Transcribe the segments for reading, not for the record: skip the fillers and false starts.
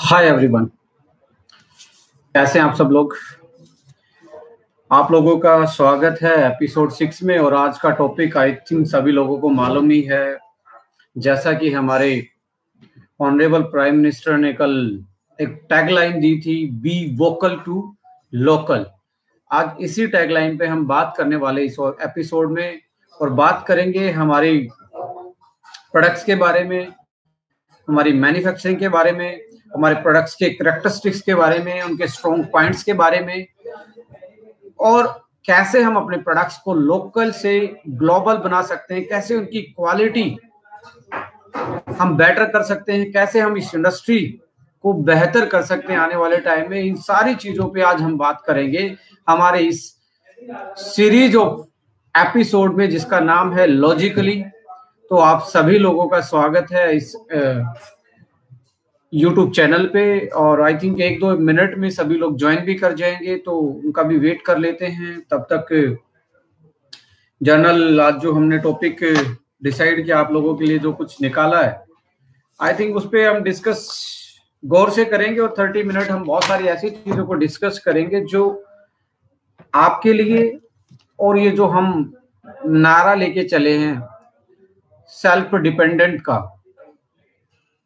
Hi everyone, कैसे हैं आप सब लोग। आप लोगों का स्वागत है एपिसोड 6 में। और आज का टॉपिक आई थिंक सभी लोगों को मालूम ही है। जैसा कि हमारे ऑनरेबल प्राइम मिनिस्टर ने कल एक टैगलाइन दी थी, बी वोकल टू लोकल। आज इसी टैगलाइन पे हम बात करने वाले इस एपिसोड में, और बात करेंगे हमारी प्रोडक्ट्स के बारे में, हमारी मैन्युफैक्चरिंग के बारे में, हमारे प्रोडक्ट्स के कैरेक्टरिस्टिक्स के बारे में, उनके स्ट्रॉन्ग पॉइंट्स के बारे में, और कैसे हम अपने प्रोडक्ट्स को लोकल से ग्लोबल बना सकते हैं, कैसे उनकी क्वालिटी हम बेटर कर सकते हैं, कैसे हम इस इंडस्ट्री को बेहतर कर सकते हैं आने वाले टाइम में। इन सारी चीजों पे आज हम बात करेंगे हमारे इस सीरीज ऑफ एपिसोड में, जिसका नाम है लॉजिकली। तो आप सभी लोगों का स्वागत है इस यूट्यूब चैनल पे। और आई थिंक 1-2 मिनट में सभी लोग ज्वाइन भी कर जाएंगे, तो उनका भी वेट कर लेते हैं। तब तक जनरल आज जो हमने टॉपिक डिसाइड किया आप लोगों के लिए, जो कुछ निकाला है, आई थिंक उस पर हम डिस्कस गौर से करेंगे। और 30 मिनट हम बहुत सारी ऐसी चीजों को डिस्कस करेंगे जो आपके लिए, और ये जो हम नारा लेके चले हैं सेल्फ डिपेंडेंट का,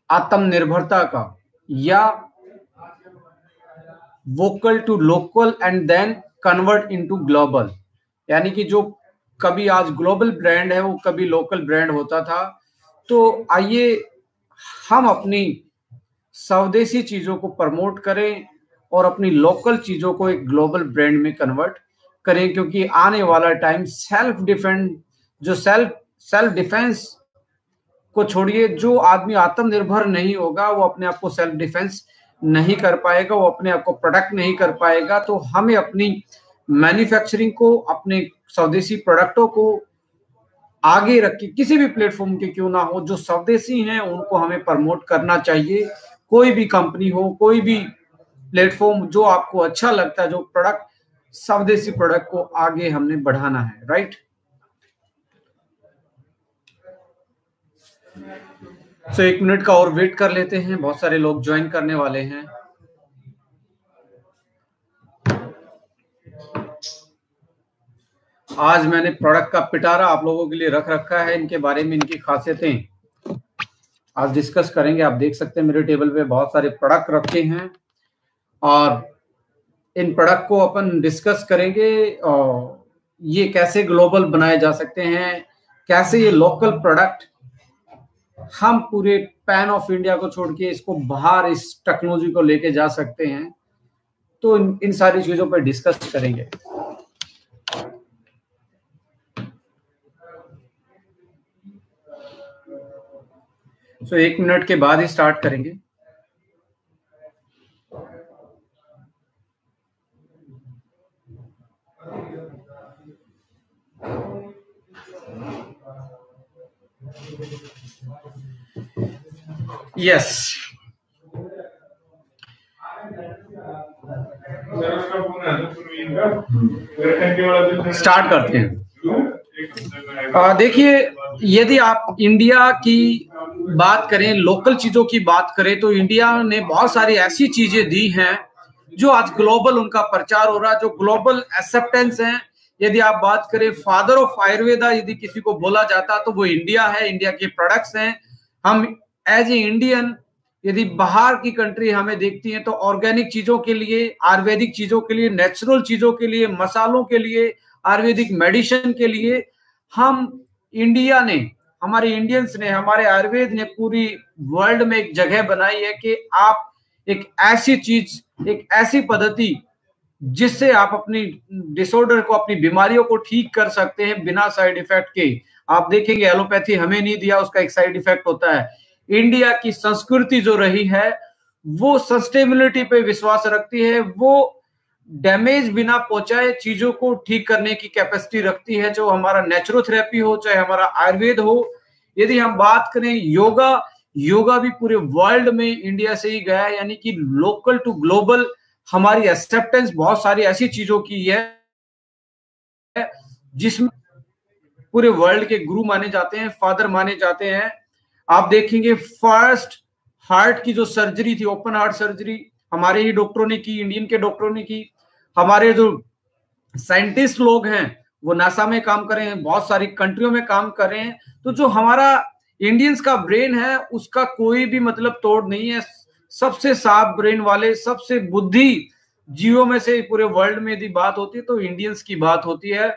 आत्मनिर्भरता का, या vocal to local and then convert into global, यानी कि जो कभी आज ग्लोबल ब्रांड है वो कभी लोकल ब्रांड होता था। तो आइए हम अपनी स्वदेशी चीजों को प्रमोट करें और अपनी लोकल चीजों को एक ग्लोबल ब्रांड में कन्वर्ट करें, क्योंकि आने वाला टाइम सेल्फ डिफेंस को छोड़िए, जो आदमी आत्मनिर्भर नहीं होगा वो अपने आप को सेल्फ डिफेंस नहीं कर पाएगा, वो अपने आप को प्रोडक्ट नहीं कर पाएगा। तो हमें अपनी मैन्युफैक्चरिंग को, अपने स्वदेशी प्रोडक्टों को आगे रख के, किसी भी प्लेटफॉर्म के क्यों ना हो, जो स्वदेशी हैं उनको हमें प्रमोट करना चाहिए। कोई भी कंपनी हो, कोई भी प्लेटफॉर्म, जो आपको अच्छा लगता है, जो प्रोडक्ट, स्वदेशी प्रोडक्ट को आगे हमने बढ़ाना है, राइट। तो 1 मिनट का और वेट कर लेते हैं, बहुत सारे लोग ज्वाइन करने वाले हैं। आज मैंने प्रोडक्ट का पिटारा आप लोगों के लिए रख रखा है, इनके बारे में, इनकी खासियतें आज डिस्कस करेंगे। आप देख सकते हैं मेरे टेबल पे बहुत सारे प्रोडक्ट रखे हैं, और इन प्रोडक्ट को अपन डिस्कस करेंगे, और ये कैसे ग्लोबल बनाए जा सकते हैं, कैसे ये लोकल प्रोडक्ट हम पूरे पैन ऑफ इंडिया को छोड़ के इसको बाहर, इस टेक्नोलॉजी को लेके जा सकते हैं। तो इन सारी चीजों पर डिस्कस करेंगे। तो 1 मिनट के बाद ही स्टार्ट करेंगे। यस, स्टार्ट करते हैं। देखिए, यदि आप इंडिया की बात करें, लोकल चीजों की बात करें, तो इंडिया ने बहुत सारी ऐसी चीजें दी हैं जो आज ग्लोबल उनका प्रचार हो रहा है, जो ग्लोबल एक्सेप्टेंस है। यदि आप बात करें, फादर ऑफ आयुर्वेदा यदि किसी को बोला जाता तो वो इंडिया है, इंडिया के प्रोडक्ट्स हैं। हम एज ए इंडियन यदि बाहर की कंट्री हमें देखती है तो ऑर्गेनिक चीजों के लिए, आयुर्वेदिक चीजों के लिए, नेचुरल चीजों के लिए, मसालों के लिए, आयुर्वेदिक मेडिसिन के लिए, हम इंडिया ने, हमारे इंडियंस ने, हमारे आयुर्वेद ने पूरी वर्ल्ड में एक जगह बनाई है कि आप एक ऐसी चीज, एक ऐसी पद्धति जिससे आप अपनी डिसऑर्डर को, अपनी बीमारियों को ठीक कर सकते हैं बिना साइड इफेक्ट के। आप देखेंगे एलोपैथी हमें नहीं दिया, उसका एक साइड इफेक्ट होता है। इंडिया की संस्कृति जो रही है वो सस्टेनेबिलिटी पे विश्वास रखती है, वो डैमेज बिना पहुंचाए चीजों को ठीक करने की कैपेसिटी रखती है, जो हमारा नेचुरोथेरेपी हो, चाहे हमारा आयुर्वेद हो। यदि हम बात करें योगा भी पूरे वर्ल्ड में इंडिया से ही गया है, यानी कि लोकल टू ग्लोबल हमारी एक्सेप्टेंस बहुत सारी ऐसी चीजों की है जिसमें पूरे वर्ल्ड के गुरु माने जाते हैं, फादर माने जाते हैं। आप देखेंगे फर्स्ट हार्ट की जो सर्जरी थी, ओपन हार्ट सर्जरी, हमारे ही डॉक्टरों ने की, इंडियन के डॉक्टरों ने की। हमारे जो साइंटिस्ट लोग हैं वो नासा में काम कर रहे हैं, बहुत सारी कंट्रियों में काम कर रहे हैं। तो जो हमारा इंडियंस का ब्रेन है उसका कोई भी मतलब तोड़ नहीं है। सबसे साफ ब्रेन वाले, सबसे बुद्धि जीवों में से पूरे वर्ल्ड में यदि बात होती है तो इंडियंस की बात होती है।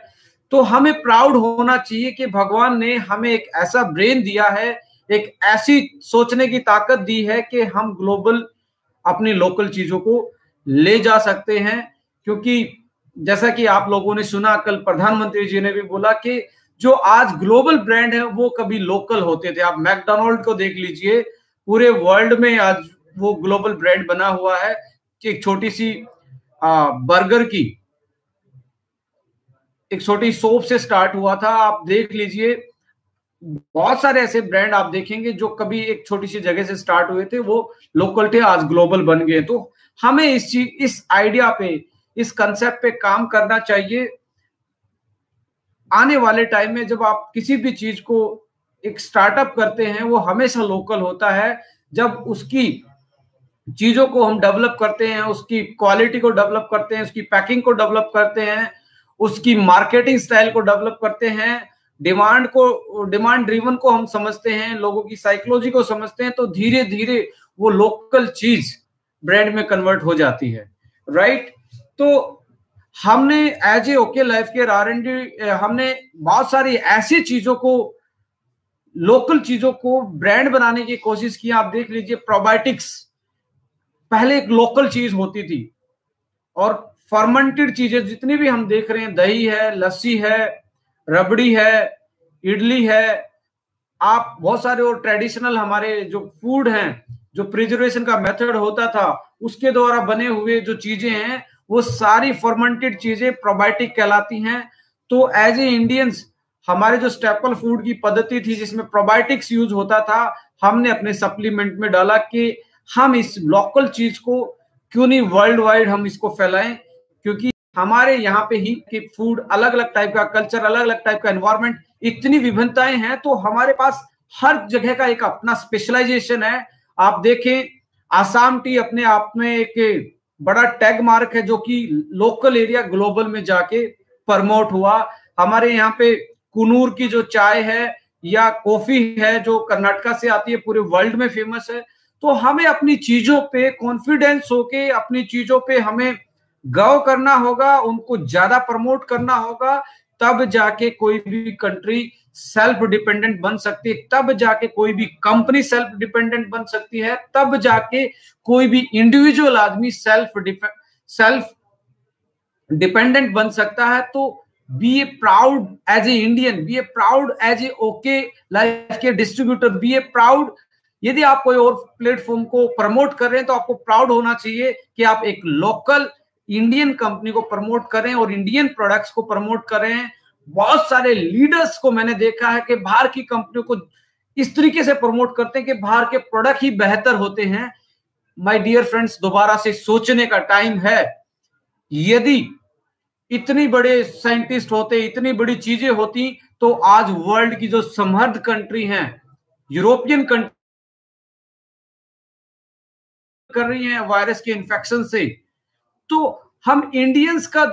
तो हमें प्राउड होना चाहिए कि भगवान ने हमें एक ऐसा ब्रेन दिया है, एक ऐसी सोचने की ताकत दी है कि हम ग्लोबल अपनी लोकल चीजों को ले जा सकते हैं। क्योंकि जैसा कि आप लोगों ने सुना, कल प्रधानमंत्री जी ने भी बोला कि जो आज ग्लोबल ब्रांड है वो कभी लोकल होते थे। आप मैकडोनाल्ड को देख लीजिए, पूरे वर्ल्ड में आज वो ग्लोबल ब्रांड बना हुआ है कि एक छोटी सी बर्गर की एक छोटी शॉप से स्टार्ट हुआ था। आप देख लीजिए बहुत सारे ऐसे ब्रांड आप देखेंगे जो कभी एक छोटी सी जगह से स्टार्ट हुए थे, वो लोकल थे, आज ग्लोबल बन गए। तो हमें इस आइडिया पे, इस कंसेप्ट पे काम करना चाहिए। आने वाले टाइम में जब आप किसी भी चीज को एक स्टार्टअप करते हैं वो हमेशा लोकल होता है। जब उसकी चीजों को हम डेवलप करते हैं, उसकी क्वालिटी को डेवलप करते हैं, उसकी पैकिंग को डेवलप करते हैं, उसकी मार्केटिंग स्टाइल को डेवलप करते हैं, डिमांड ड्रिवन को हम समझते हैं, लोगों की साइकोलॉजी को समझते हैं, तो धीरे धीरे वो लोकल चीज ब्रांड में कन्वर्ट हो जाती है। राइट। तो हमने as a OK Life Care R&D हमने बहुत सारी ऐसी चीजों को, लोकल चीजों को ब्रांड बनाने की कोशिश की। आप देख लीजिए प्रोबायोटिक्स पहले एक लोकल चीज होती थी, और फर्मेंटेड चीजें जितनी भी हम देख रहे हैं, दही है, लस्सी है, रबड़ी है, इडली है, आप बहुत सारे और ट्रेडिशनल हमारे जो फूड हैं, जो प्रिजर्वेशन का मेथड होता था उसके द्वारा बने हुए जो चीजें हैं वो सारी फर्मेंटेड चीजें प्रोबायोटिक कहलाती हैं। तो एज ए इंडियंस हमारे जो स्टेपल फूड की पद्धति थी जिसमें प्रोबायोटिक्स यूज होता था, हमने अपने सप्लीमेंट में डाला कि हम इस लोकल चीज को क्यों नहीं वर्ल्ड वाइड हम इसको फैलाएं। क्योंकि हमारे यहाँ पे ही कि फूड, अलग अलग टाइप का कल्चर, अलग अलग टाइप का एनवायरनमेंट, इतनी विभिन्नताएं हैं, तो हमारे पास हर जगह का एक अपना स्पेशलाइजेशन है। आप देखें आसाम टी अपने आप में एक बड़ा टैग मार्क है जो कि लोकल एरिया ग्लोबल में जाके प्रमोट हुआ। हमारे यहाँ पे कुनूर की जो चाय है या कॉफी है जो कर्नाटका से आती है, पूरे वर्ल्ड में फेमस है। तो हमें अपनी चीजों पे कॉन्फिडेंस होके अपनी चीजों पे हमें गौर करना होगा, उनको ज्यादा प्रमोट करना होगा, तब जाके कोई भी कंट्री सेल्फ डिपेंडेंट बन सकती है, तब जाके कोई भी कंपनी सेल्फ डिपेंडेंट बन सकती है, तब जाके कोई भी इंडिविजुअल आदमी सेल्फ डिपेंडेंट बन सकता है। तो be a proud as a Indian, be a proud as a OK Life के डिस्ट्रीब्यूटर, बी ए प्राउड। यदि आप कोई और प्लेटफॉर्म को प्रमोट कर रहे हैं तो आपको प्राउड होना चाहिए कि आप एक लोकल इंडियन कंपनी को प्रमोट करें और इंडियन प्रोडक्ट्स को प्रमोट करें। बहुत सारे लीडर्स को मैंने देखा है कि बाहर की कंपनियों को इस तरीके से प्रमोट करते हैं कि बाहर के प्रोडक्ट ही बेहतर होते हैं। माय डियर फ्रेंड्स, दोबारा से सोचने का टाइम है। यदि इतनी बड़े साइंटिस्ट होते, इतनी बड़ी चीजें होती, तो आज वर्ल्ड की जो समृद्ध कंट्री हैं, यूरोपियन कंट्री कर रही हैं वायरस के इन्फेक्शन से, तो हम इंडियंस का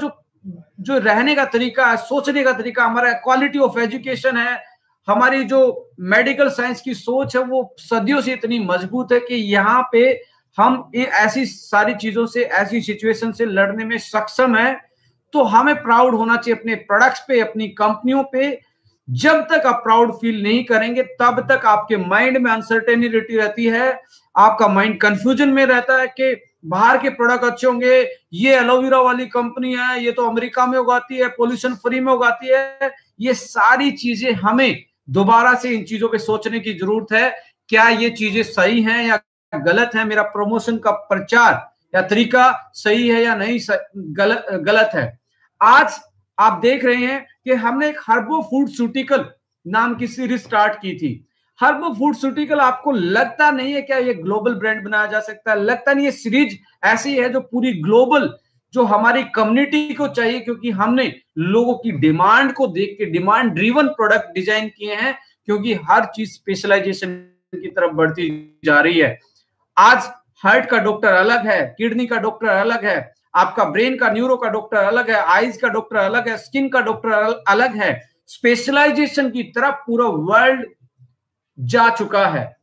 जो रहने का तरीका है, सोचने का तरीका, हमारा क्वालिटी ऑफ एजुकेशन है, हमारी जो मेडिकल साइंस की सोच है, वो सदियों से इतनी मजबूत है कि यहाँ पे हम ऐसी सारी चीजों से, ऐसी सिचुएशन से लड़ने में सक्षम है। तो हमें प्राउड होना चाहिए अपने प्रोडक्ट्स पे, अपनी कंपनियों पे। जब तक आप प्राउड फील नहीं करेंगे तब तक आपके माइंड में अनसर्टेनिटी रहती है, आपका माइंड कंफ्यूजन में रहता है कि बाहर के प्रोडक्ट अच्छे होंगे, ये एलोवेरा वाली कंपनी है, ये तो अमेरिका में उगाती है, पोल्यूशन फ्री में उगाती है। ये सारी चीजें हमें दोबारा से इन चीजों पे सोचने की जरूरत है, क्या ये चीजें सही हैं या गलत है, मेरा प्रमोशन का प्रचार या तरीका सही है या नहीं गलत है। आज आप देख रहे हैं कि हमने एक हर्बो फूडस्यूटिकल नाम की सीरीज स्टार्ट की थी। हर्बो फूडस्यूटिकल, आपको लगता नहीं है क्या ये ग्लोबल ब्रांड बनाया जा सकता है? लगता नहीं, ये सीरीज ऐसी है जो पूरी ग्लोबल जो हमारी कम्युनिटी को चाहिए, क्योंकि हमने लोगों की डिमांड को देख के डिमांड ड्रिवन प्रोडक्ट डिजाइन किए हैं, क्योंकि हर चीज स्पेशलाइजेशन की तरफ बढ़ती जा रही है। आज हार्ट का डॉक्टर अलग है, किडनी का डॉक्टर अलग है, आपका ब्रेन का न्यूरो का डॉक्टर अलग है, आईज का डॉक्टर अलग है, स्किन का डॉक्टर अलग है। स्पेशलाइजेशन की तरफ पूरा वर्ल्ड जा चुका है।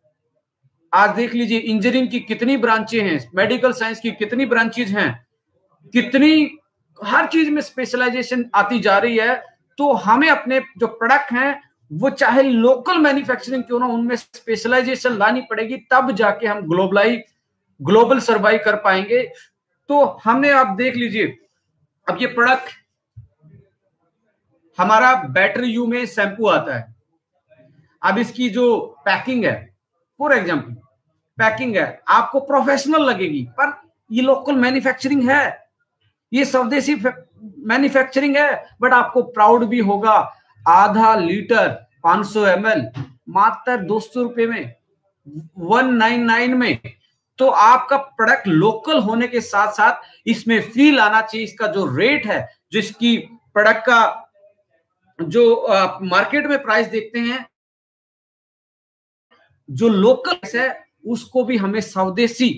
आज देख लीजिए इंजीनियरिंग की कितनी ब्रांचें हैं, मेडिकल साइंस की कितनी ब्रांचेज हैं, कितनी हर चीज में स्पेशलाइजेशन आती जा रही है। तो हमें अपने जो प्रोडक्ट हैं वो चाहे लोकल मैन्युफैक्चरिंग क्यों ना, उनमें स्पेशलाइजेशन लानी पड़ेगी, तब जाके हम ग्लोबल सर्वाइव कर पाएंगे। तो हमने, आप देख लीजिए, अब ये प्रोडक्ट हमारा बैटरी यू में शैम्पू आता है। अब इसकी जो पैकिंग है, फॉर एग्जांपल पैकिंग है, आपको प्रोफेशनल लगेगी, पर ये लोकल मैन्युफैक्चरिंग है, ये स्वदेशी मैन्युफैक्चरिंग है, बट आपको प्राउड भी होगा। आधा लीटर 500 ml मात्र 200 रुपए में, 199 में। तो आपका प्रोडक्ट लोकल होने के साथ साथ इसमें फील आना चाहिए। इसका जो रेट है, जो इसकी प्रोडक्ट का जो मार्केट में प्राइस देखते हैं, जो लोकल है उसको भी हमें स्वदेशी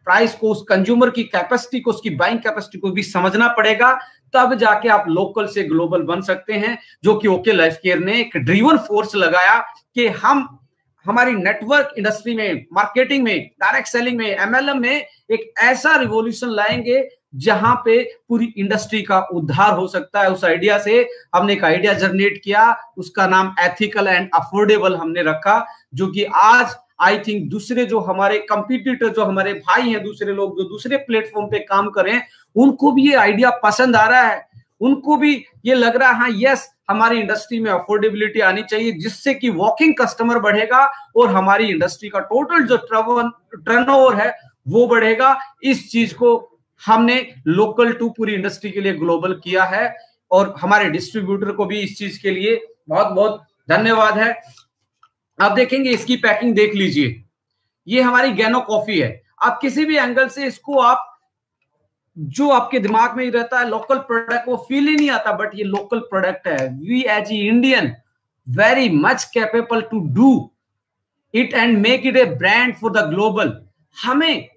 प्राइस को, उस कंज्यूमर की कैपेसिटी को, उसकी बाइंग कैपेसिटी को भी समझना पड़ेगा, तब जाके आप लोकल से ग्लोबल बन सकते हैं। जो कि ओके लाइफ केयर ने एक ड्रिवन फोर्स लगाया कि हम हमारी नेटवर्क इंडस्ट्री में, मार्केटिंग में, डायरेक्ट सेलिंग में, एमएलएम में एक ऐसा रिवॉल्यूशन लाएंगे जहां पे पूरी इंडस्ट्री का उद्धार हो सकता है। उस आइडिया से हमने एक आइडिया जनरेट किया, उसका नाम एथिकल एंड अफोर्डेबल हमने रखा, जो कि आज आई थिंक दूसरे जो हमारे कंपटीटर, जो हमारे भाई हैं, दूसरे लोग जो दूसरे प्लेटफॉर्म पे काम कर रहे हैं, उनको भी ये आइडिया पसंद आ रहा है। उनको भी ये लग रहा है हाँ यस, हमारी इंडस्ट्री में अफोर्डेबिलिटी आनी चाहिए, जिससे कि वॉकिंग कस्टमर बढ़ेगा और हमारी इंडस्ट्री का टोटल जो टर्नओवर है वो बढ़ेगा। इस चीज को हमने लोकल टू पूरी इंडस्ट्री के लिए ग्लोबल किया है, और हमारे डिस्ट्रीब्यूटर को भी इस चीज के लिए बहुत बहुत धन्यवाद है। आप देखेंगे इसकी पैकिंग देख लीजिए, ये हमारी गैनो कॉफी है। आप किसी भी एंगल से इसको, आप जो आपके दिमाग में ही रहता है लोकल प्रोडक्ट, वो फील ही नहीं आता, बट ये लोकल प्रोडक्ट है। We as a Indian very much capable to do it and make it a brand for the global. हमें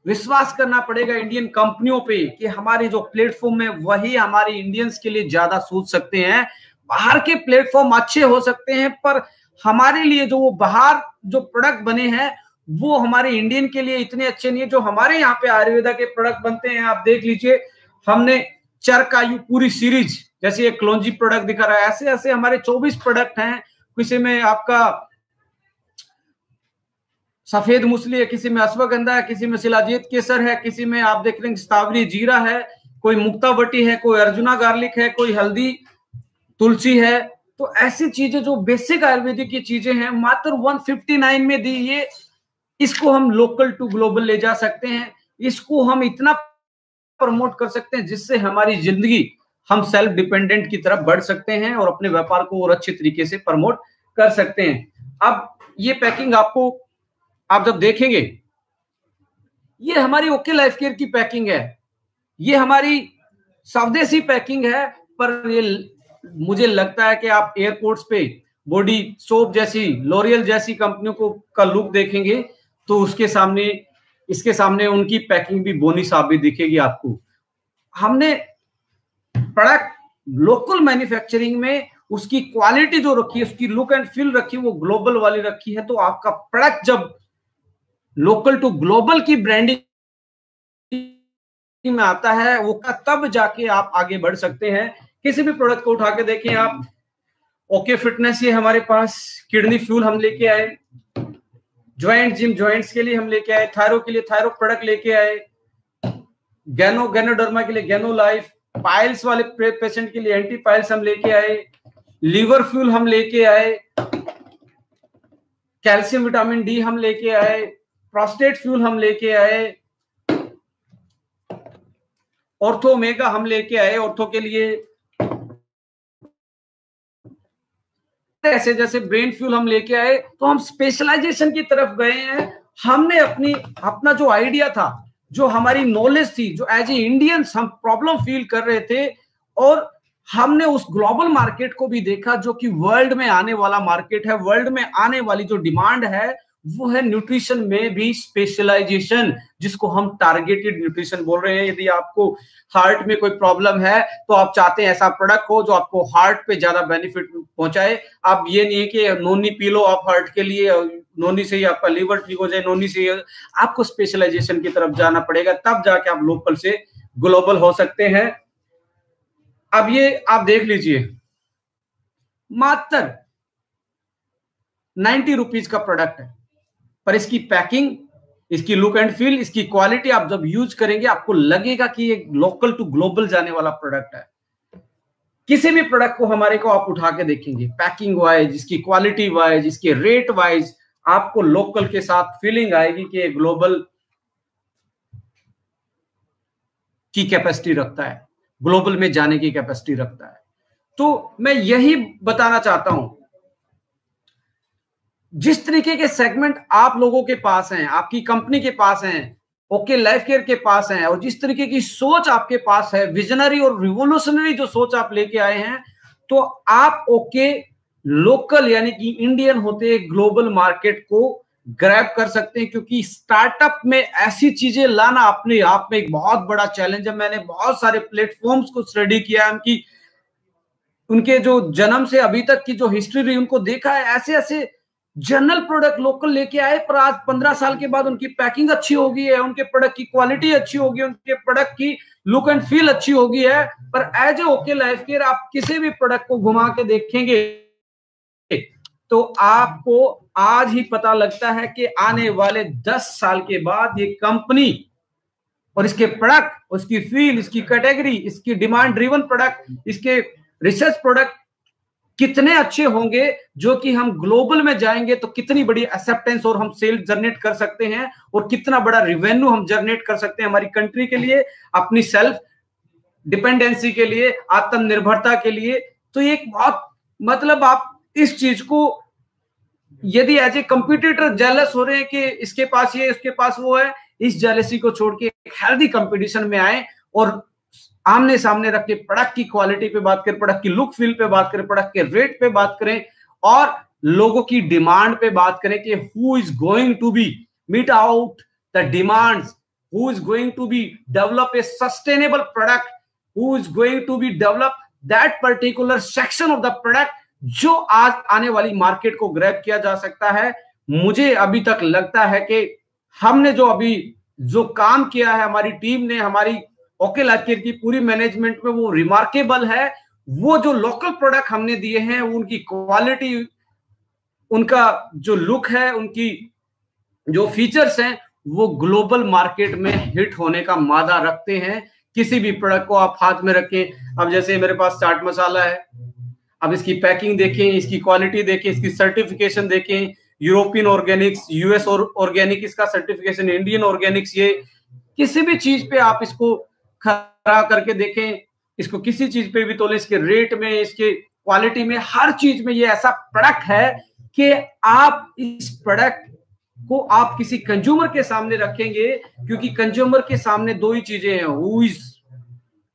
विश्वास करना पड़ेगा इंडियन कंपनियों पे कि हमारे जो प्लेटफॉर्म है वही हमारे इंडियंस के लिए ज्यादा सोच सकते हैं। बाहर के प्लेटफॉर्म अच्छे हो सकते हैं, पर हमारे लिए जो वो बाहर जो प्रोडक्ट बने हैं वो हमारे इंडियन के लिए इतने अच्छे नहीं है जो हमारे यहाँ पे आयुर्वेदा के प्रोडक्ट बनते हैं। आप देख लीजिए, हमने चरकायु पूरी सीरीज, जैसे ये क्लोंजी प्रोडक्ट दिखा रहा है, ऐसे ऐसे हमारे 24 प्रोडक्ट हैं। किसी में आपका सफेद मूसली है, किसी में अश्वगंधा है, किसी में शिलाजीत केसर है, किसी में आप देख रहे हैं स्टावरी जीरा है, कोई मुक्तावटी है, कोई अर्जुना गार्लिक है, कोई हल्दी तुलसी है। तो ऐसी चीजें जो बेसिक आयुर्वेदिक की चीजें हैं, मात्र 159 में दी। ये इसको हम लोकल टू ग्लोबल ले जा सकते हैं, इसको हम इतना प्रमोट कर सकते हैं जिससे हमारी जिंदगी, हम सेल्फ डिपेंडेंट की तरफ बढ़ सकते हैं और अपने व्यापार को और अच्छे तरीके से प्रमोट कर सकते हैं। अब ये पैकिंग आपको, आप जब देखेंगे, ये हमारी ओके लाइफ केयर की पैकिंग है, ये हमारी स्वदेशी पैकिंग है। पर ये मुझे लगता है कि आप एयरपोर्ट्स पे बॉडी सोप जैसी, लॉरियल जैसी कंपनियों को का लुक देखेंगे तो उसके सामने, इसके सामने उनकी पैकिंग भी बोनी साबित दिखेगी आपको। हमने प्रोडक्ट लोकल मैन्युफैक्चरिंग में उसकी क्वालिटी जो रखी है, उसकी लुक एंड फील रखी है, वो ग्लोबल वाली रखी है। तो आपका प्रोडक्ट जब लोकल टू ग्लोबल की ब्रांडिंग में आता है, वो तब जाके आप आगे बढ़ सकते हैं। किसी भी प्रोडक्ट को उठा के देखें आप, ओके फिटनेस, ये हमारे पास किडनी फ्यूल हम लेके आए, ज्वाइंट जिम ज्वाइंट्स के लिए हम लेके आए, थायरो के लिए थायरो प्रोडक्ट लेके आए, गैनोडर्मा के लिए गैनो लाइफ, पाइल्स वाले पेशेंट के लिए एंटी पाइल्स हम लेके आए, लीवर फ्यूल हम लेके आए, कैल्शियम विटामिन डी हम लेके आए, प्रोस्टेट फ्यूल हम लेके आए, ऑर्थो ओमेगा हम लेके आए ऑर्थो के लिए, ऐसे जैसे ब्रेन फ्यूल हम लेके आए। तो हम स्पेशलाइजेशन की तरफ गए हैं। हमने अपना जो आइडिया था जो हमारी नॉलेज थी, जो एज ए इंडियंस हम प्रॉब्लम फील कर रहे थे, और हमने उस ग्लोबल मार्केट को भी देखा जो कि वर्ल्ड में आने वाला मार्केट है। वर्ल्ड में आने वाली जो डिमांड है वो है न्यूट्रिशन में भी स्पेशलाइजेशन, जिसको हम टारगेटेड न्यूट्रिशन बोल रहे हैं। यदि आपको हार्ट में कोई प्रॉब्लम है तो आप चाहते हैं ऐसा प्रोडक्ट हो जो आपको हार्ट पे ज्यादा बेनिफिट पहुंचाए। आप ये नहीं है कि नोनी पी लो आप हार्ट के लिए, नोनी से ही आपका लीवर ठीक हो जाए, नोनी से ही आपको स्पेशलाइजेशन की तरफ जाना पड़ेगा, तब जाके आप लोकल से ग्लोबल हो सकते हैं। अब ये आप देख लीजिए, मात्र 90 रुपीज का प्रोडक्ट है, पर इसकी पैकिंग, इसकी लुक एंड फील, इसकी क्वालिटी आप जब यूज करेंगे आपको लगेगा कि ये लोकल टू ग्लोबल जाने वाला प्रोडक्ट है। किसी भी प्रोडक्ट को हमारे को आप उठा के देखेंगे, पैकिंग वाइज, इसकी क्वालिटी वाइज, इसके रेट वाइज, आपको लोकल के साथ फीलिंग आएगी कि ग्लोबल की कैपेसिटी रखता है, ग्लोबल में जाने की कैपेसिटी रखता है। तो मैं यही बताना चाहता हूं, जिस तरीके के सेगमेंट आप लोगों के पास हैं, आपकी कंपनी के पास हैं, ओके लाइफ केयर के पास हैं, और जिस तरीके की सोच आपके पास है, विजनरी और रिवोल्यूशनरी जो सोच आप लेके आए हैं, तो आप ओके लोकल यानी कि इंडियन होते ग्लोबल मार्केट को ग्रैब कर सकते हैं। क्योंकि स्टार्टअप में ऐसी चीजें लाना अपने आप में एक बहुत बड़ा चैलेंज है। मैंने बहुत सारे प्लेटफॉर्म्स को स्टडी किया है, उनके जो जन्म से अभी तक की जो हिस्ट्री रही उनको देखा है। ऐसे ऐसे जनरल प्रोडक्ट लोकल लेके आए, पर आज 15 साल के बाद उनकी पैकिंग अच्छी हो गई है, उनके प्रोडक्ट की क्वालिटी अच्छी होगी, उनके प्रोडक्ट की लुक एंड फील अच्छी हो गई है। पर as a OK Life Care आप किसी भी प्रोडक्ट को घुमा के देखेंगे तो आपको आज ही पता लगता है कि आने वाले 10 साल के बाद ये कंपनी और इसके प्रोडक्ट, उसकी फील, इसकी कैटेगरी, इसकी डिमांड ड्रिवन प्रोडक्ट, इसके रिसर्च प्रोडक्ट कितने अच्छे होंगे, जो कि हम ग्लोबल में जाएंगे तो कितनी बड़ी एक्सेप्टेंस और हम सेल जनरेट कर सकते हैं, और कितना बड़ा रिवेन्यू हम जनरेट कर सकते हैं हमारी कंट्री के लिए, अपनी सेल्फ डिपेंडेंसी के लिए, आत्मनिर्भरता के लिए। तो ये एक बहुत, मतलब आप इस चीज को यदि एज ए कंपटीटर जेलस हो रहे हैं कि इसके पास ये, इसके पास वो है, इस जेलसी को छोड़ के एक हेल्दी कंपटीशन में आए और आमने सामने रख के प्रोडक्ट की क्वालिटी पे बात करें, प्रोडक्ट की लुक फील पे बात करें, प्रोडक्ट के रेट पे बात करें, और लोगों की डिमांड पे बात करें कि who is going to be meet out the demands, who is going to be develop a sustainable product, who is going to be develop that particular section of the product जो आज आने वाली market को grab किया जा सकता है। मुझे अभी तक लगता है कि हमने जो काम किया है, हमारी टीम ने, हमारी ओके लाइफ केयर की पूरी मैनेजमेंट में, वो रिमार्केबल है। वो जो लोकल प्रोडक्ट हमने दिए हैं, उनकी क्वालिटी, उनका जो लुक है, उनकी जो फीचर्स हैं, वो ग्लोबल मार्केट में हिट होने का मादा रखते हैं। किसी भी प्रोडक्ट को आप हाथ में रखें, अब जैसे मेरे पास चाट मसाला है, अब इसकी पैकिंग देखें, इसकी क्वालिटी देखें, इसकी सर्टिफिकेशन देखें, यूरोपियन ऑर्गेनिक्स, यूएस ऑर्गेनिक इसका सर्टिफिकेशन, इंडियन ऑर्गेनिक्स, ये किसी भी चीज पे आप इसको खरा करके देखें, इसको किसी चीज पे भी तोले, इसके रेट में, इसके क्वालिटी में, हर चीज में ये ऐसा प्रोडक्ट है कि आप इस प्रोडक्ट को आप किसी कंज्यूमर के सामने रखेंगे, क्योंकि कंज्यूमर के सामने दो ही चीजें हैं, who is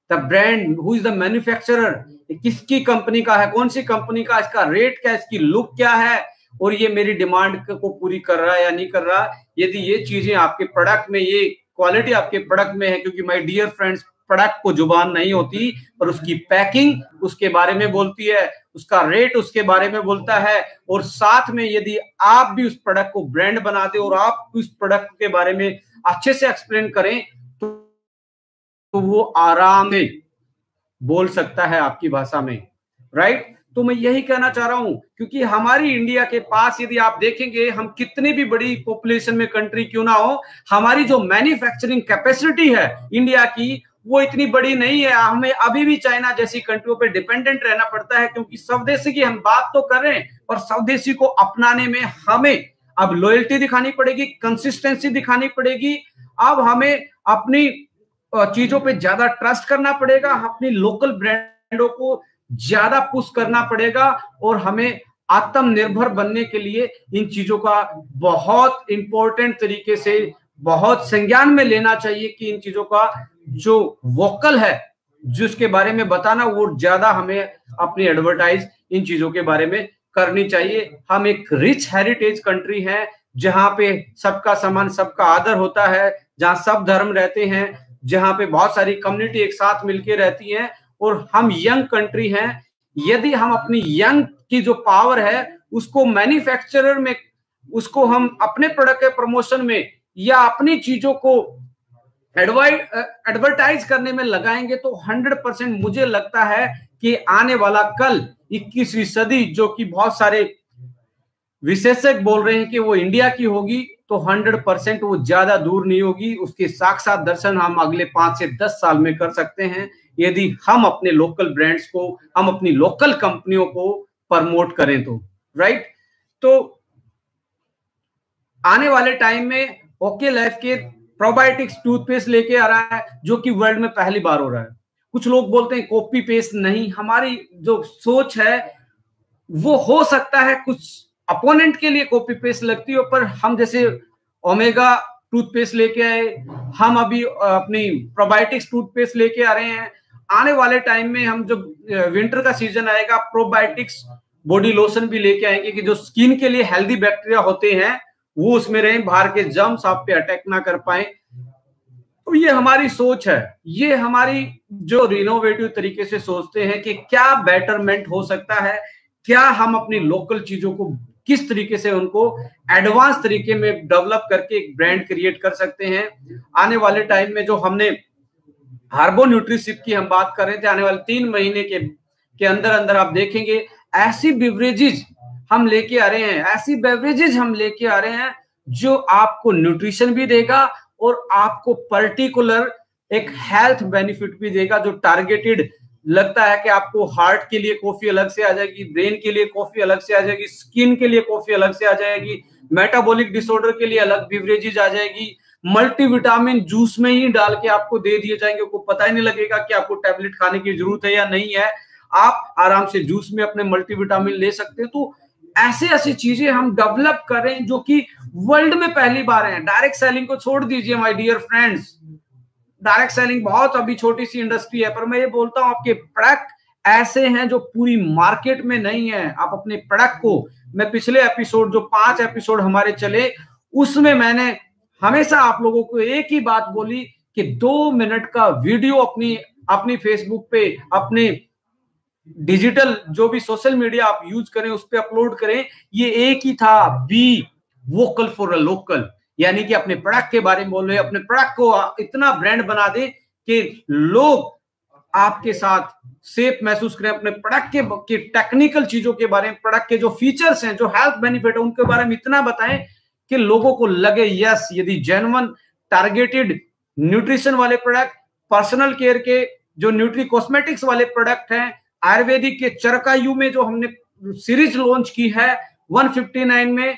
the brand, who is the manufacturer, किसकी कंपनी का है, कौन सी कंपनी का, इसका रेट क्या है, इसकी लुक क्या है, और ये मेरी डिमांड को पूरी कर रहा है या नहीं कर रहा। यदि ये चीजें आपके प्रोडक्ट में, ये क्वालिटी आपके प्रोडक्ट में है, क्योंकि माय डियर फ्रेंड्स, प्रोडक्ट को जुबान नहीं होती, पर उसकी पैकिंग उसके बारे में बोलती है, उसका रेट उसके बारे में बोलता है, और साथ में यदि आप भी उस प्रोडक्ट को ब्रांड बना दे और आप उस प्रोडक्ट के बारे में अच्छे से एक्सप्लेन करें, तो वो आराम से बोल सकता है आपकी भाषा में, राइट। तो मैं यही कहना चाह रहा हूं, क्योंकि हमारी इंडिया के पास यदि आप देखेंगे, हम कितनी भी बड़ी पॉपुलेशन में कंट्री क्यों ना हो, हमारी जो मैन्युफैक्चरिंग कैपेसिटी है इंडिया की, वो इतनी बड़ी नहीं है। हमें अभी भी चाइना जैसी कंट्रियों पे डिपेंडेंट रहना पड़ता है, क्योंकि स्वदेशी की हम बात तो कर रहे हैं, और स्वदेशी को अपनाने में हमें अब लॉयल्टी दिखानी पड़ेगी, कंसिस्टेंसी दिखानी पड़ेगी। अब हमें अपनी चीजों पे ज्यादा ट्रस्ट करना पड़ेगा, अपनी लोकल ब्रांडों को ज्यादा पुश करना पड़ेगा, और हमें आत्मनिर्भर बनने के लिए इन चीजों का बहुत इंपॉर्टेंट तरीके से बहुत संज्ञान में लेना चाहिए कि इन चीजों का जो वोकल है, जिसके बारे में बताना, वो ज्यादा हमें अपनी एडवर्टाइज इन चीजों के बारे में करनी चाहिए। हम एक रिच हेरिटेज कंट्री है, जहां पे सबका सम्मान, सबका आदर होता है, जहां सब धर्म रहते हैं, जहां पे बहुत सारी कम्युनिटी एक साथ मिलके रहती है, और हम यंग कंट्री हैं। यदि हम अपनी यंग की जो पावर है उसको मैन्युफैक्चरर में, उसको हम अपने प्रोडक्ट के प्रमोशन में या अपनी चीजों को एडवर्टाइज करने में लगाएंगे, तो 100% मुझे लगता है कि आने वाला कल 21वीं सदी, जो कि बहुत सारे विशेषज्ञ बोल रहे हैं कि वो इंडिया की होगी, तो 100% वो ज्यादा दूर नहीं होगी। उसके साक्षात दर्शन हम अगले 5 से 10 साल में कर सकते हैं, यदि हम अपने लोकल ब्रांड्स को, हम अपनी लोकल कंपनियों को प्रमोट करें तो, राइट। तो आने वाले टाइम में ओके लाइफ के प्रोबायोटिक्स टूथपेस्ट लेके आ रहा है, जो कि वर्ल्ड में पहली बार हो रहा है। कुछ लोग बोलते हैं कॉपी पेस्ट नहीं, हमारी जो सोच है वो हो सकता है कुछ अपोनेंट के लिए कॉपी पेस्ट लगती हो, पर हम जैसे ओमेगा टूथपेस्ट लेके आए, हम अभी अपनी प्रोबायोटिक्स टूथपेस्ट लेके आ रहे हैं। आने वाले टाइम में हम जब विंटर का सीजन आएगा, प्रोबायोटिक्स बॉडी लोशन भी लेके आएंगे कि जो स्किन के लिए हेल्दी बैक्टीरिया होते हैं वो उसमें रहे, बाहर के जर्म्स आप पे अटैक ना कर पाए। तो ये हमारी सोच है, ये हमारी जो रिनोवेटिव तरीके से सोचते हैं कि क्या बेटरमेंट हो सकता है, क्या हम अपनी लोकल चीजों को किस तरीके से उनको एडवांस तरीके में डेवलप करके एक ब्रांड क्रिएट कर सकते हैं। आने वाले टाइम में जो हमने हार्बो न्यूट्रिशिप की हम बात कर रहे थे, आने वाले 3 महीने के अंदर अंदर आप देखेंगे ऐसी बेवरेजेज हम लेके आ रहे हैं, ऐसी बेवरेजेज हम लेके आ रहे हैं जो आपको न्यूट्रिशन भी देगा और आपको पर्टिकुलर एक हेल्थ बेनिफिट भी देगा, जो टारगेटेड लगता है कि आपको हार्ट के लिए कॉफी अलग से आ जाएगी, ब्रेन के लिए कॉफी अलग से आ जाएगी, स्किन के लिए कॉफी अलग से आ जाएगी, मेटाबॉलिक डिसऑर्डर के लिए अलग बेवरेजेज आ जाएगी, मल्टीविटामिन जूस में ही डाल के आपको दे दिए जाएंगे, आपको पता ही नहीं लगेगा कि आपको टैबलेट खाने की जरूरत है या नहीं है, आप आराम से जूस में अपने मल्टीविटामिन ले सकते हैं। तो ऐसे ऐसी चीजें हम डेवलप कर रहे हैं जो कि वर्ल्ड में पहली बार है। डायरेक्ट सेलिंग को छोड़ दीजिए my dear friends, direct selling बहुत अभी छोटी सी इंडस्ट्री है, पर मैं ये बोलता हूं आपके प्रोडक्ट ऐसे हैं जो पूरी मार्केट में नहीं है। आप अपने प्रोडक्ट को, मैं पिछले एपिसोड जो 5 एपिसोड हमारे चले उसमें मैंने हमेशा आप लोगों को एक ही बात बोली कि 2 मिनट का वीडियो अपनी फेसबुक पे, अपने डिजिटल जो भी सोशल मीडिया आप यूज करें उस पर अपलोड करें। ये एक ही था, be vocal for a local, यानी कि अपने प्रोडक्ट के बारे में बोल रहे, अपने प्रोडक्ट को इतना ब्रांड बना दे कि लोग आपके साथ सेफ महसूस करें, अपने प्रोडक्ट के टेक्निकल चीजों के बारे में, प्रोडक्ट के जो फीचर्स हैं, जो हेल्थ बेनिफिट है उनके बारे में इतना बताएं कि लोगों को लगे यस, यदि जेन्युइन टारगेटेड न्यूट्रिशन वाले प्रोडक्ट, पर्सनल केयर के जो न्यूट्री कॉस्मेटिक्स वाले प्रोडक्ट हैं, आयुर्वेदिक के चरकायु में जो हमने सीरीज लॉन्च की है 159 में,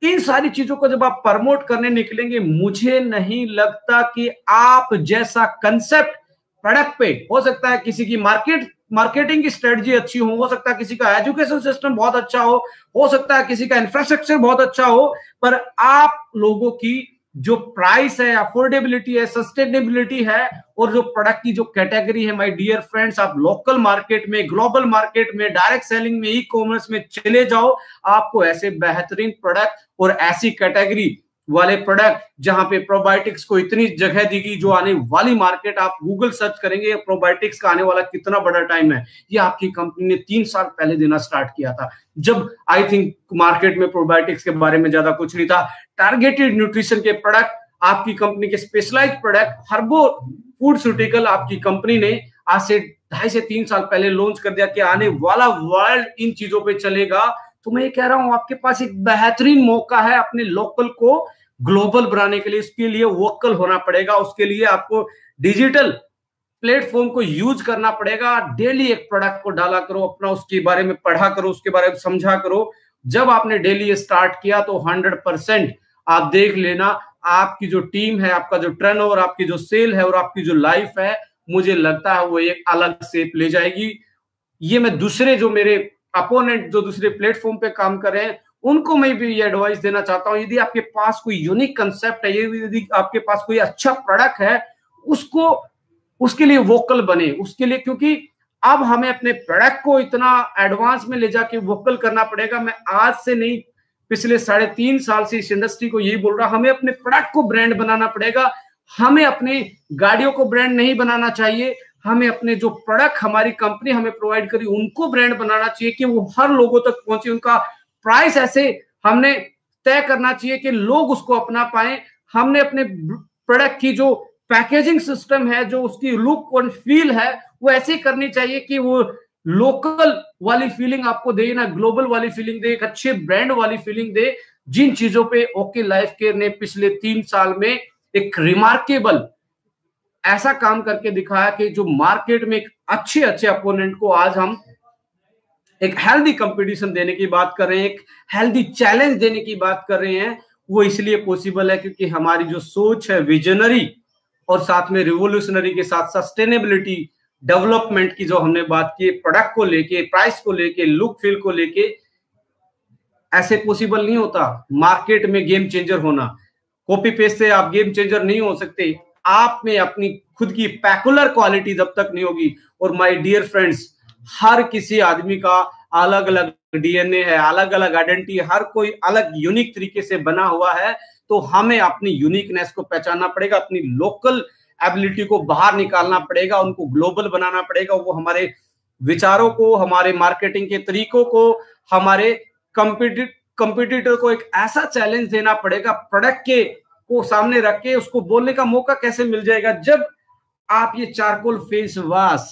इन सारी चीजों को जब आप प्रमोट करने निकलेंगे, मुझे नहीं लगता कि आप जैसा कंसेप्ट प्रोडक्ट पे, हो सकता है किसी की मार्केटिंग की स्ट्रेटजी अच्छी हो सकता है किसी का एजुकेशन सिस्टम बहुत अच्छा हो सकता है किसी का इंफ्रास्ट्रक्चर बहुत अच्छा हो, पर आप लोगों की जो प्राइस है, अफोर्डेबिलिटी है, सस्टेनेबिलिटी है, और जो प्रोडक्ट की जो कैटेगरी है, माय डियर फ्रेंड्स, आप लोकल मार्केट में, ग्लोबल मार्केट में, डायरेक्ट सेलिंग में, ई कॉमर्स में चले जाओ, आपको ऐसे बेहतरीन प्रोडक्ट और ऐसी कैटेगरी वाले प्रोडक्ट जहां पे प्रोबायोटिक्स को इतनी जगह देगी, जो आने वाली मार्केट आप गूगल सर्च करेंगे प्रोबायोटिक्स का आने वाला कितना बड़ा टाइम है, ये आपकी कंपनी ने 3 साल पहले देना स्टार्ट किया था, जब आई थिंक मार्केट में प्रोबायोटिक्स के बारे में ज्यादा कुछ नहीं था। टारगेटेड न्यूट्रिशन के प्रोडक्ट, आपकी कंपनी के स्पेशलाइज्ड प्रोडक्ट हर्बो फूडस्यूटिकल आपकी कंपनी ने आज से 2.5 से 3 साल पहले लॉन्च कर दिया कि आने वाला वर्ल्ड इन चीजों पे चलेगा। तो मैं ये कह रहा हूं आपके पास एक बेहतरीन मौका है अपने लोकल को ग्लोबल बनाने के लिए। इसके लिए वोकल होना पड़ेगा, उसके लिए आपको डिजिटल प्लेटफॉर्म को यूज करना पड़ेगा। डेली एक प्रोडक्ट को डाला करो, अपना उसके बारे में पढ़ा करो, उसके बारे में समझा करो। जब आपने डेली स्टार्ट किया तो 100% आप देख लेना, आपकी जो टीम है, आपका जो टर्नओवर, आपकी जो सेल है और आपकी जो लाइफ है, मुझे लगता है वो एक अलग शेप ले जाएगी। ये मैं दूसरे जो मेरे अपोनेंट जो दूसरे प्लेटफॉर्म पे काम कर रहे हैं उनको मैं भी ये एडवाइस देना चाहता हूं, यदि आपके पास कोई यूनिक कंसेप्ट है, यदि आपके पास कोई अच्छा प्रोडक्ट है, उसको उसके लिए वोकल बने, उसके लिए, क्योंकि अब हमें अपने प्रोडक्ट को इतना एडवांस में ले जाके वोकल करना पड़ेगा। मैं आज से नहीं, पिछले 3.5 साल से इस इंडस्ट्री को यही बोल रहा, हमें अपने प्रोडक्ट को ब्रांड बनाना पड़ेगा। हमें अपने गाड़ियों को ब्रांड नहीं बनाना चाहिए, हमें अपने जो प्रोडक्ट हमारी कंपनी हमें प्रोवाइड करी उनको ब्रांड बनाना चाहिए कि वो हर लोगों तक पहुंचे। उनका प्राइस ऐसे हमने तय करना चाहिए कि लोग उसको अपना पाए। हमने अपने प्रोडक्ट की जो पैकेजिंग सिस्टम है, जो उसकी लुक और फील है, वो ऐसी करनी चाहिए कि वो लोकल वाली फीलिंग आपको दे, ना ग्लोबल वाली फीलिंग दे, एक अच्छे ब्रांड वाली फीलिंग दे। जिन चीजों पे ओके लाइफ केयर ने पिछले 3 साल में एक रिमार्केबल ऐसा काम करके दिखाया कि जो मार्केट में एक अच्छे अच्छे अपोनेंट को आज हम एक हेल्दी कंपटीशन देने की बात कर रहे हैं, एक हेल्दी चैलेंज देने की बात कर रहे हैं, वो इसलिए पॉसिबल है क्योंकि हमारी जो सोच है विजनरी और साथ में रिवोल्यूशनरी के साथ सस्टेनेबिलिटी डेवलपमेंट की जो हमने बात की, प्रोडक्ट को लेके, प्राइस को लेके, लुक फील को लेके, ऐसे पॉसिबल नहीं होता मार्केट में गेम चेंजर होना। कॉपी पेस्ट से आप गेम चेंजर नहीं हो सकते। आप में अपनी खुद की पैकुलर क्वालिटी जब तक नहीं होगी, और माय डियर फ्रेंड्स, हर किसी आदमी का अलग अलग डीएनए है, अलग अलग आइडेंटिटी, हर कोई अलग यूनिक तरीके से बना हुआ है। तो हमें अपनी यूनिकनेस को पहचानना पड़ेगा, अपनी लोकल एबिलिटी को बाहर निकालना पड़ेगा, उनको ग्लोबल बनाना पड़ेगा। वो हमारे विचारों को, हमारे मार्केटिंग के तरीकों को, हमारे कंपटीटर को एक ऐसा चैलेंज देना पड़ेगा। प्रोडक्ट के को सामने रख के उसको बोलने का मौका कैसे मिल जाएगा? जब आप ये चारकोल फेस वॉश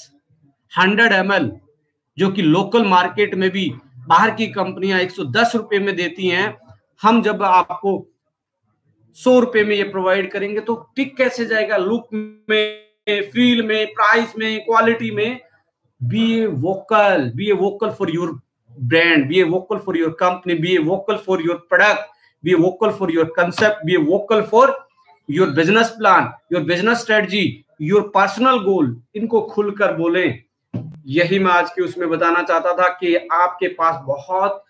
100 ml जो कि लोकल मार्केट में भी बाहर की कंपनियां 110 रुपए में देती हैं, हम जब आपको 100 रुपए में ये प्रोवाइड करेंगे तो टिक कैसे जाएगा? लुक में, फील में, प्राइस में, क्वालिटी में। Be a vocal for your brand, be a vocal for your company, be a vocal for your product, be a vocal for your concept, be a vocal for your business plan, your business strategy, your personal goal। इनको खुलकर बोलें। यही मैं आज के उसमें बताना चाहता था कि आपके पास बहुत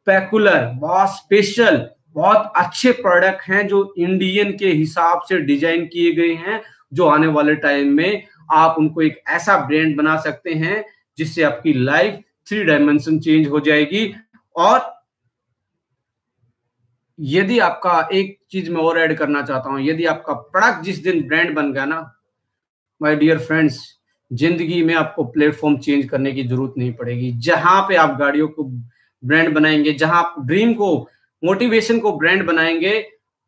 पेकुलर, बहुत स्पेशल, बहुत अच्छे प्रोडक्ट हैं जो इंडियन के हिसाब से डिजाइन किए गए हैं, जो आने वाले टाइम में आप उनको एक ऐसा ब्रांड बना सकते हैं जिससे आपकी लाइफ 3 डायमेंशन चेंज हो जाएगी। और यदि आपका एक चीज मैं और ऐड करना चाहता हूं, यदि आपका प्रोडक्ट जिस दिन ब्रांड बन गया ना, माय डियर फ्रेंड्स, जिंदगी में आपको प्लेटफॉर्म चेंज करने की जरूरत नहीं पड़ेगी। जहां पे आप गाड़ियों को ब्रांड बनाएंगे, जहां आप ड्रीम को, मोटिवेशन को ब्रांड बनाएंगे,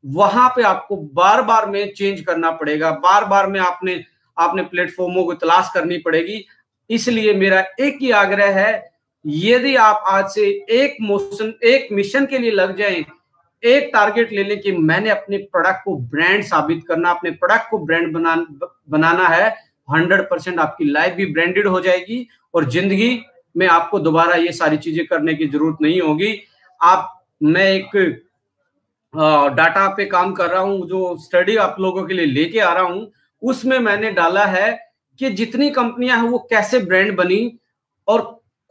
वहां पे आपको बार बार में चेंज करना पड़ेगा, बार बार में आपने प्लेटफॉर्मों को तलाश करनी पड़ेगी। इसलिए मेरा एक ही आग्रह है, यदि आप आज से एक मिशन के लिए लग जाएं, एक टारगेट ले लें कि मैंने अपने प्रोडक्ट को ब्रांड साबित करना, अपने प्रोडक्ट को ब्रांड बनाना है, 100% आपकी लाइफ भी ब्रांडेड हो जाएगी और जिंदगी में आपको दोबारा ये सारी चीजें करने की जरूरत नहीं होगी। मैं एक डाटा पे काम कर रहा हूं, जो स्टडी आप लोगों के लिए लेके आ रहा हूं, उसमें मैंने डाला है कि जितनी कंपनियां हैं वो कैसे ब्रांड बनी और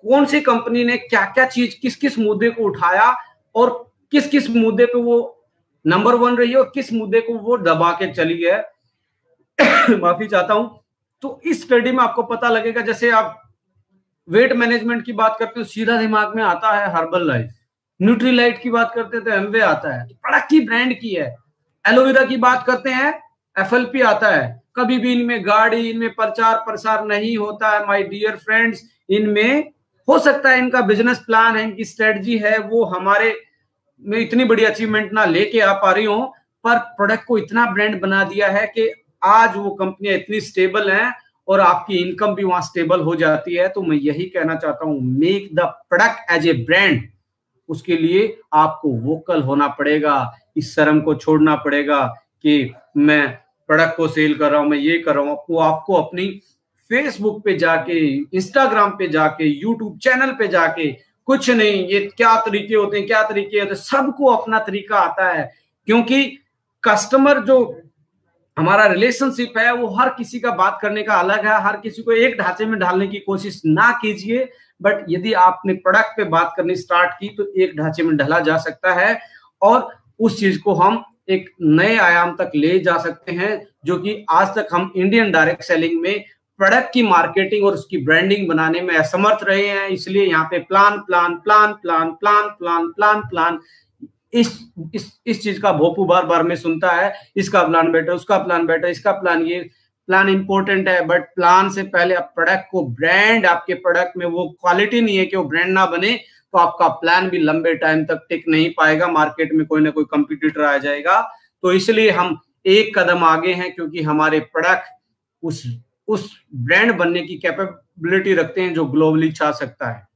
कौन सी कंपनी ने क्या क्या चीज, किस किस मुद्दे को उठाया और किस किस मुद्दे पे वो नंबर 1 रही है और किस मुद्दे को वो दबा के चली है। माफी चाहता हूं। तो इस स्टडी में आपको पता लगेगा, जैसे आप वेट मैनेजमेंट की बात करते हो, सीधा दिमाग में आता है हर्बल लाइफ। न्यूट्रीलाइट की बात करते हैं तो एमवे आता है, प्रोडक्ट की ब्रांड की है। एलोवेरा की बात करते हैं, एफएलपी आता है। कभी भी इनमें गाड़ी, इनमें प्रचार प्रसार नहीं होता है माय डियर फ्रेंड्स। इनमें हो सकता है इनका बिजनेस प्लान है, इनकी स्ट्रेटजी है, वो हमारे में इतनी बड़ी अचीवमेंट ना लेके आ पा रही हो, पर प्रोडक्ट को इतना ब्रांड बना दिया है कि आज वो कंपनियां इतनी स्टेबल हैं और आपकी इनकम भी वहां स्टेबल हो जाती है। तो मैं यही कहना चाहता हूं, make the product as a brand. उसके लिए आपको वोकल होना पड़ेगा, इस शर्म को छोड़ना पड़ेगा कि मैं प्रोडक्ट को सेल कर रहा हूं, मैं ये कर रहा हूं। आपको अपनी फेसबुक पे जाके, इंस्टाग्राम पे जाके, यूट्यूब चैनल पे जाके, कुछ नहीं, ये क्या तरीके होते हैं, क्या तरीके होते हैं, सबको अपना तरीका आता है। क्योंकि कस्टमर जो हमारा रिलेशनशिप है वो हर किसी का बात करने का अलग है। हर किसी को एक ढांचे में ढालने की कोशिश ना कीजिए, बट यदि आपने प्रोडक्ट पे बात करनी स्टार्ट की तो एक ढांचे में ढला जा सकता है और उस चीज को हम एक नए आयाम तक ले जा सकते हैं, जो कि आज तक हम इंडियन डायरेक्ट सेलिंग में प्रोडक्ट की मार्केटिंग और उसकी ब्रांडिंग बनाने में असमर्थ रहे हैं। इसलिए यहाँ पे plan plan plan plan plan plan plan plan इस चीज का भोपू बार बार में सुनता है, इसका प्लान बेटर, उसका प्लान बेटर, इसका प्लान, ये प्लान इंपॉर्टेंट है, बट प्लान से पहले आप प्रोडक्ट को, ब्रांड, आपके प्रोडक्ट में वो क्वालिटी नहीं है कि वो ब्रांड ना बने तो आपका प्लान भी लंबे टाइम तक टिक नहीं पाएगा, मार्केट में कोई ना कोई कंपटीटर आ जाएगा। तो इसलिए हम एक कदम आगे हैं, क्योंकि हमारे प्रोडक्ट उस ब्रांड बनने की कैपेबिलिटी रखते हैं जो ग्लोबली छा सकता है।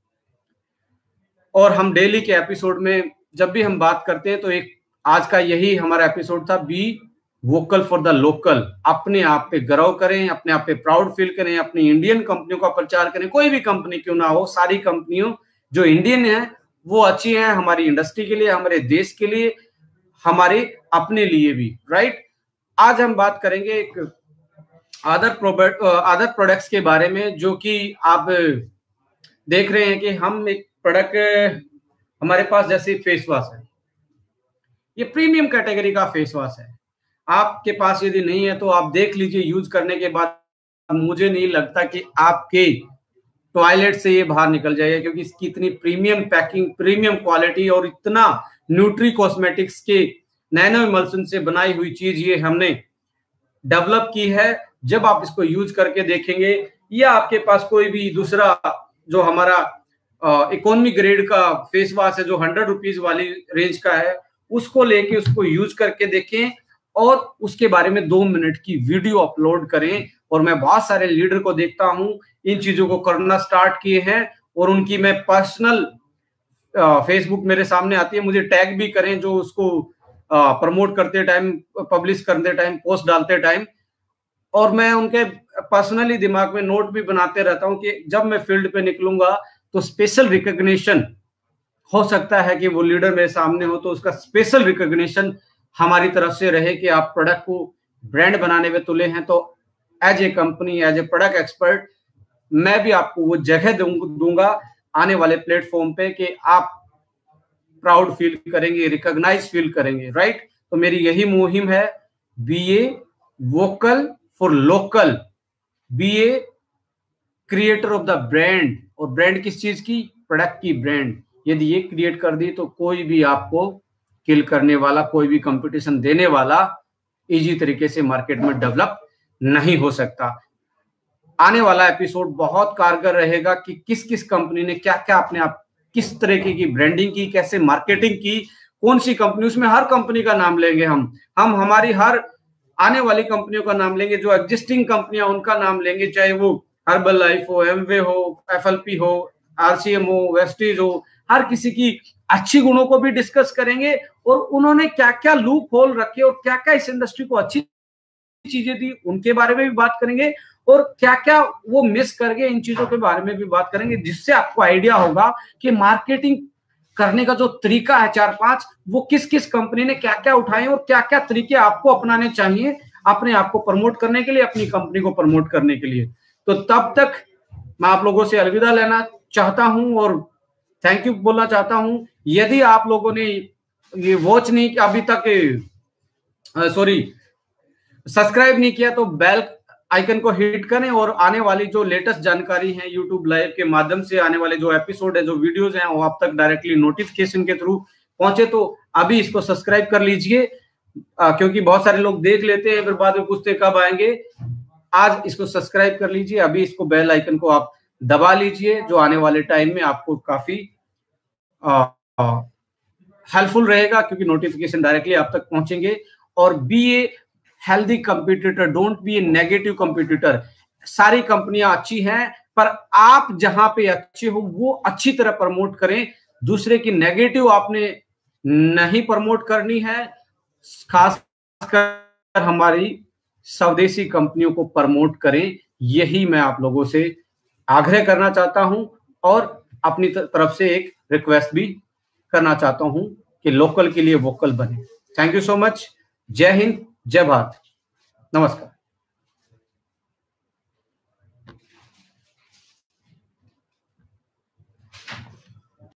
और हम डेली के एपिसोड में जब भी हम बात करते हैं तो एक आज का यही हमारा एपिसोड था, be vocal for the local. अपने आप पे गर्व करें, अपने आप पे प्राउड फील करें, अपनी इंडियन कंपनियों का प्रचार करें, कोई भी कंपनी क्यों ना हो, सारी कंपनियों जो इंडियन है वो अच्छी हैं, हमारी इंडस्ट्री के लिए, हमारे देश के लिए, हमारे अपने लिए भी, राइट। आज हम बात करेंगे एक अदर प्रोडक्ट्स के बारे में, जो कि आप देख रहे हैं कि हम एक प्रोडक्ट हमारे पास जैसे फेस वॉश है, ये प्रीमियम कैटेगरी का फेस वॉश है। आपके पास यदि नहीं है तो आप देख लीजिए, यूज करने के बाद मुझे नहीं लगता कि आपके टॉयलेट से ये बाहर निकल जाएगा, क्योंकि इसकी इतनी प्रीमियम पैकिंग, प्रीमियम क्वालिटी और इतना न्यूट्री कॉस्मेटिक्स के नैनो इमल्सन से बनाई हुई चीज ये हमने डेवलप की है। जब आप इसको यूज करके देखेंगे, या आपके पास कोई भी दूसरा जो हमारा इकोनॉमी ग्रेड का फेस वॉश है जो 100 रुपीज वाली रेंज का है, उसको लेके उसको यूज करके देखें और उसके बारे में 2 मिनट की वीडियो अपलोड करें। और मैं बहुत सारे लीडर को देखता हूं इन चीजों को करना स्टार्ट किए हैं, और उनकी मैं पर्सनल फेसबुक मेरे सामने आती है, मुझे टैग भी करें जो उसको प्रमोट करते टाइम, पब्लिश करते टाइम, पोस्ट डालते टाइम, और मैं उनके पर्सनली दिमाग में नोट भी बनाते रहता हूं कि जब मैं फील्ड पे निकलूंगा तो स्पेशल रिकॉग्निशन हो सकता है कि वो लीडर मेरे सामने हो, तो उसका स्पेशल रिकॉग्निशन हमारी तरफ से रहे कि आप प्रोडक्ट को ब्रांड बनाने में तुले हैं। तो as a company, as a product expert, मैं भी आपको वो जगह दूंगा आने वाले प्लेटफॉर्म पे कि आप प्राउड फील करेंगे, रिकॉग्नाइज फील करेंगे, राइट। तो मेरी यही मुहिम है, be a vocal for local, be a creator of the brand. और ब्रांड किस चीज की? प्रोडक्ट की ब्रांड। यदि ये क्रिएट कर दी तो कोई भी आपको किल करने वाला, कोई भी कंपटीशन देने वाला इजी तरीके से मार्केट में डेवलप नहीं हो सकता। आने वाला एपिसोड बहुत कारगर रहेगा कि किस किस कंपनी ने क्या क्या अपने आप किस तरीके की ब्रांडिंग की, कैसे मार्केटिंग की, कौन सी कंपनी, उसमें हर कंपनी का नाम लेंगे हम हमारी हर आने वाली कंपनियों का नाम लेंगे, जो एग्जिस्टिंग कंपनियां उनका नाम लेंगे, चाहे वो हर्बल लाइफ हो, एमवे हो, एफएलपी हो, आरसीएम हो, वेस्टीज हो, हर किसी की अच्छी गुणों को भी डिस्कस करेंगे और उन्होंने क्या क्या लूप होल रखे और क्या क्या इस इंडस्ट्री को अच्छी चीजें दी उनके बारे में भी बात करेंगे, और क्या क्या वो मिस कर गए इन चीजों के बारे में भी बात करेंगे, जिससे आपको आइडिया होगा कि मार्केटिंग करने का जो तरीका है 4-5, वो किस किस कंपनी ने क्या क्या उठाए और क्या क्या तरीके आपको अपनाने चाहिए अपने आप को प्रमोट करने के लिए, अपनी कंपनी को प्रमोट करने के लिए। तो तब तक मैं आप लोगों से अलविदा लेना चाहता हूं और थैंक यू बोलना चाहता हूं। यदि आप लोगों ने ये वॉच नहीं अभी तक सब्सक्राइब नहीं किया तो बेल आइकन को हिट करें, और आने वाली जो लेटेस्ट जानकारी है यूट्यूब लाइव के माध्यम से, आने वाले जो एपिसोड है, जो वीडियोज हैं, वो आप तक डायरेक्टली नोटिफिकेशन के थ्रू पहुंचे। तो अभी इसको सब्सक्राइब कर लीजिए, क्योंकि बहुत सारे लोग देख लेते हैं फिर बाद में पूछते कब आएंगे। आज इसको सब्सक्राइब कर लीजिए, अभी इसको बेल आइकन को आप दबा लीजिए, जो आने वाले टाइम में आपको काफी हेल्पफुल रहेगा, क्योंकि नोटिफिकेशन डायरेक्टली आप तक पहुंचेंगे। और be a healthy competitor, don't be a negative competitor. सारी कंपनियां अच्छी हैं, पर आप जहां पे अच्छे हो वो अच्छी तरह प्रमोट करें, दूसरे की नेगेटिव आपने नहीं प्रमोट करनी है। खासकर हमारी स्वदेशी कंपनियों को प्रमोट करें, यही मैं आप लोगों से आग्रह करना चाहता हूं, और अपनी तरफ से एक रिक्वेस्ट भी करना चाहता हूं कि लोकल के लिए वोकल बने। Thank you so much. जय हिंद, जय भारत, नमस्कार।